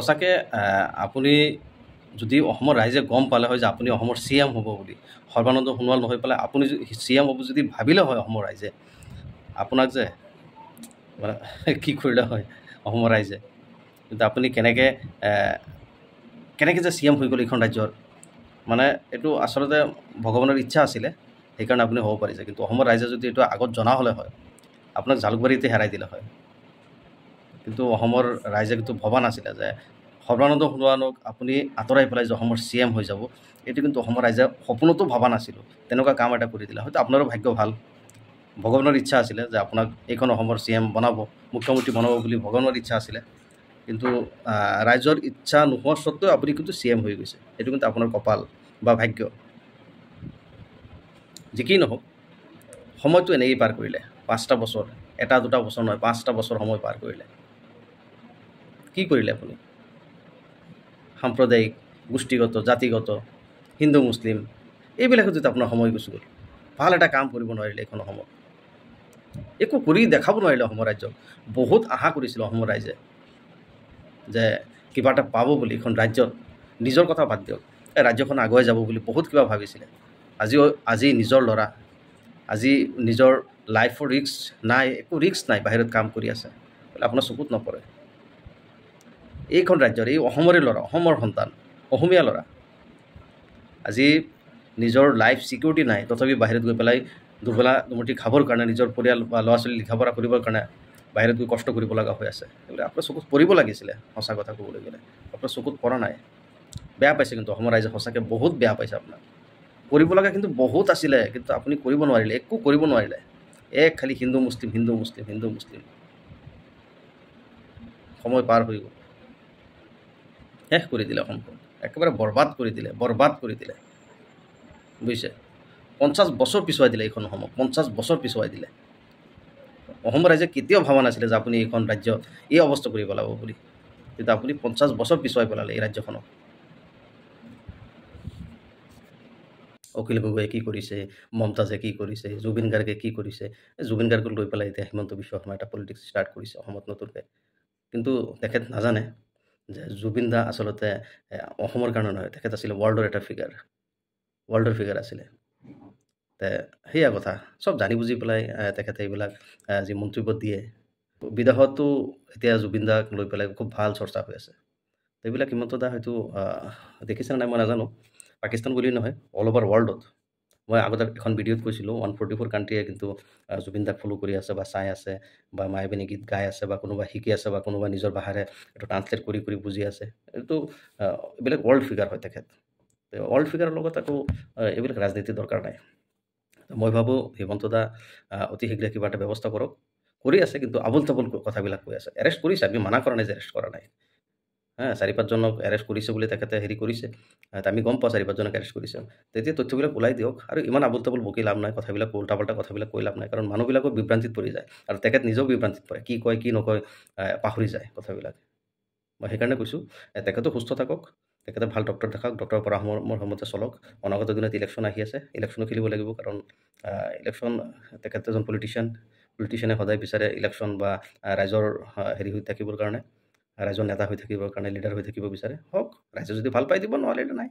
সঁচাকৈ আপুনি যদি অসমৰ ৰাইজে গম পালে হয় যে আপুনি অসমৰ CM হ'ব বুলি, সৰ্বানন্দ সোণোৱাল নহৈ পেলাই আপুনি CM হ'ব যদি ভাবিলে হয় অসমৰ ৰাইজে, আপোনাক যে মানে কি কৰিলে হয় অসমৰ ৰাইজে। কিন্তু আপুনি কেনেকৈ যে CM হৈ গ'ল এইখন ৰাজ্যৰ, মানে এইটো আচলতে ভগৱানৰ ইচ্ছা আছিলে, সেইকাৰণে আপুনি হ'ব পাৰিছে। কিন্তু অসমৰ ৰাইজে যদি এইটো আগত জনা হ'লে হয়, আপোনাক জালুকবাৰীতে হেৰাই দিলে হয়। কিন্তু অসমৰ ৰাইজে কিন্তু ভবা নাছিলে যে সৰ্বানন্দ সোণোৱালক আপুনি আঁতৰাই পেলাই যে অসমৰ CM হৈ যাব, এইটো কিন্তু অসমৰ ৰাইজে সপোনতো ভবা নাছিলোঁ। তেনেকুৱা কাম এটা কৰি দিলে। হয়তো আপোনাৰো ভাগ্য ভাল, ভগৱানৰ ইচ্ছা আছিলে যে আপোনাক এইখন অসমৰ CM বনাব, মুখ্যমন্ত্ৰী বনাব বুলি ভগৱানৰ ইচ্ছা আছিলে। কিন্তু ৰাইজৰ ইচ্ছা নোহোৱা স্বত্বেও আপুনি কিন্তু CM হৈ গৈছে। এইটো কিন্তু আপোনাৰ কপাল বা ভাগ্য। যি কি নহওক, সময়টো এনেকৈ পাৰ কৰিলে 5টা বছৰ, 1-2টা বছৰ নহয়, 5টা বছৰ সময় পাৰ কৰিলে। কি কৰিলে আপুনি? সাম্প্ৰদায়িক, গোষ্ঠীগত, জাতিগত, হিন্দু মুছলিম এইবিলাকত যদি আপোনাৰ সময় গুচি গ'ল, ভাল এটা কাম কৰিব নোৱাৰিলে এইখন অসমত, একো কৰি দেখাব নোৱাৰিলে অসমৰ ৰাজ্যক। বহুত আশা কৰিছিল অসমৰ ৰাইজে যে কিবা এটা পাব বুলি এইখন ৰাজ্যত, নিজৰ কথা বাদ দিয়ক, এই ৰাজ্যখন আগুৱাই যাব বুলি বহুত কিবা ভাবিছিলে। আজি নিজৰ ল'ৰা, আজি নিজৰ লাইফৰ ৰিস্ক নাই, একো ৰিস্ক নাই, বাহিৰত কাম কৰি আছে বোলে আপোনাৰ চকুত নপৰে। এইখন ৰাজ্যৰ, এই অসমৰে ল'ৰা, অসমৰ সন্তান, অসমীয়া ল'ৰা, আজি নিজৰ লাইফ ছিকিউৰিটি নাই, তথাপি বাহিৰত গৈ পেলাই দুবেলা দুমুঠি খাবৰ কাৰণে, নিজৰ পৰিয়াল বা ল'ৰা ছোৱালী লিখা পঢ়া কৰিবৰ কাৰণে বাহিৰত গৈ কষ্ট কৰিব লগা হৈ আছে। এইবিলাক আপোনাৰ চকুত পৰিব লাগিছিলে। সঁচা কথা ক'বলৈ গ'লে আপোনাৰ চকুত পৰা নাই। বেয়া পাইছে কিন্তু অসমৰ ৰাইজে, সঁচাকৈ বহুত বেয়া পাইছে আপোনাক। কৰিব লগা কিন্তু বহুত আছিলে, কিন্তু আপুনি কৰিব নোৱাৰিলে, একো কৰিব নোৱাৰিলে। খালি হিন্দু মুছলিম, হিন্দু মুছলিম, হিন্দু মুছলিম। সময় পাৰ হৈ গ'ল, শেষ কৰি দিলে অসমখন, একেবাৰে বৰবাদ কৰি দিলে, বৰবাদ কৰি দিলে, বুজিছে। 50 বছৰ পিছুৱাই দিলে এইখন অসমক, 50 বছৰ পিছুৱাই দিলে। অসমৰ ৰাইজে কেতিয়াও ভবা নাছিলে যে আপুনি এইখন ৰাজ্য এই অৱস্থা কৰি পেলাব বুলি, কিন্তু আপুনি 50 বছৰ পিছুৱাই পেলালে এই ৰাজ্যখনক। অখিল গগৈয়ে কি কৰিছে, মমতাজে কি কৰিছে, জুবিন গাৰ্গে কি কৰিছে। জুবিন গাৰ্গক লৈ পেলাই এতিয়া হিমন্ত বিশ্ব শৰ্মাই এটা পলিটিক্স ষ্টাৰ্ট কৰিছে অসমত নতুনকৈ। কিন্তু তেখেত নাজানে যে জুবিন দা আচলতে অসমৰ কাৰণে নহয়, তেখেত আছিলে ৱৰ্ল্ডৰ এটা ফিগাৰ, ৱৰ্ল্ডৰ ফিগাৰ আছিলে। সেয়া কথা চব জানি বুজি পেলাই তেখেতে এইবিলাক যি মন্তব্য দিয়ে। বিদেশতো এতিয়া জুবিন দাক লৈ পেলাই খুব ভাল চৰ্চা হৈ আছে। এইবিলাক হিমন্ত দা হয়তো দেখিছে নাই মই নাজানো, পাকিস্তান বুলি নহয়, অল অভাৰ ৱৰ্ল্ডত। মই আগতে এখন ভিডিঅ'ত কৈছিলোঁ 144 কাণ্ট্ৰিয়ে কিন্তু জুবিন দাক ফ'ল' কৰি আছে বা চাই আছে, বা মায়াবিনী গীত গাই আছে, বা কোনোবা শিকি আছে, বা কোনোবা নিজৰ ভাষাৰে এইটো ট্ৰান্সলেট কৰি বুজি আছে। এইটো এইবিলাক ৱৰ্ল্ড ফিগাৰ হয় তেখেত। ৱৰ্ল্ড ফিগাৰৰ লগত আকৌ এইবিলাক ৰাজনীতিৰ দৰকাৰ নাই। মই ভাবোঁ হিমন্ত দা অতি শীঘ্ৰে কিবা এটা ব্যৱস্থা কৰক, কৰি আছে, কিন্তু আবুল তাবুল কথাবিলাক কৈ আছে। এৰেষ্ট কৰিছে, আমি মানা কৰা নাই যে এৰেষ্ট কৰা নাই। 4-5জনক এৰেষ্ট কৰিছে বুলি তেখেতে কৰিছে, আমি গম পাওঁ 4-5জনক এৰেষ্ট কৰিছে। তেতিয়া তথ্যবিলাক ওলাই দিয়ক, আৰু ইমান আবুল তাবুল বকি লাভ নাই, কথাবিলাক উল্টা পাল্টা কথাবিলাক কৈ লাভ নাই, কাৰণ মানুহবিলাকৰ বিভ্ৰান্তিত পৰি যায়, আৰু তেখেত নিজেও বিভ্ৰান্তিত পৰে, কি কয় কি নকয় পাহৰি যায় কথাবিলাক। মই সেইকাৰণে কৈছোঁ তেখেতো সুস্থ থাকক, তেখেতে ভাল ডক্টৰ দেখাওক, ডক্টৰৰ পৰামৰ্শৰ মতে চলক। অনাগত দিনত ইলেকশ্যন আহি আছে, ইলেকশ্যনো খেলিব লাগিব, কাৰণ ইলেকশ্যন তেখেত এজন পলিটিচিয়ানে সদায় বিচাৰে ইলেকশ্যন বা ৰাইজৰ হৈ থাকিবৰ কাৰণে, ৰাইজৰ নেতা হৈ থাকিবৰ কাৰণে, লিডাৰ হৈ থাকিব বিচাৰে। হওক, ৰাইজে যদি ভাল পাই দিব, নহ'লে নাই।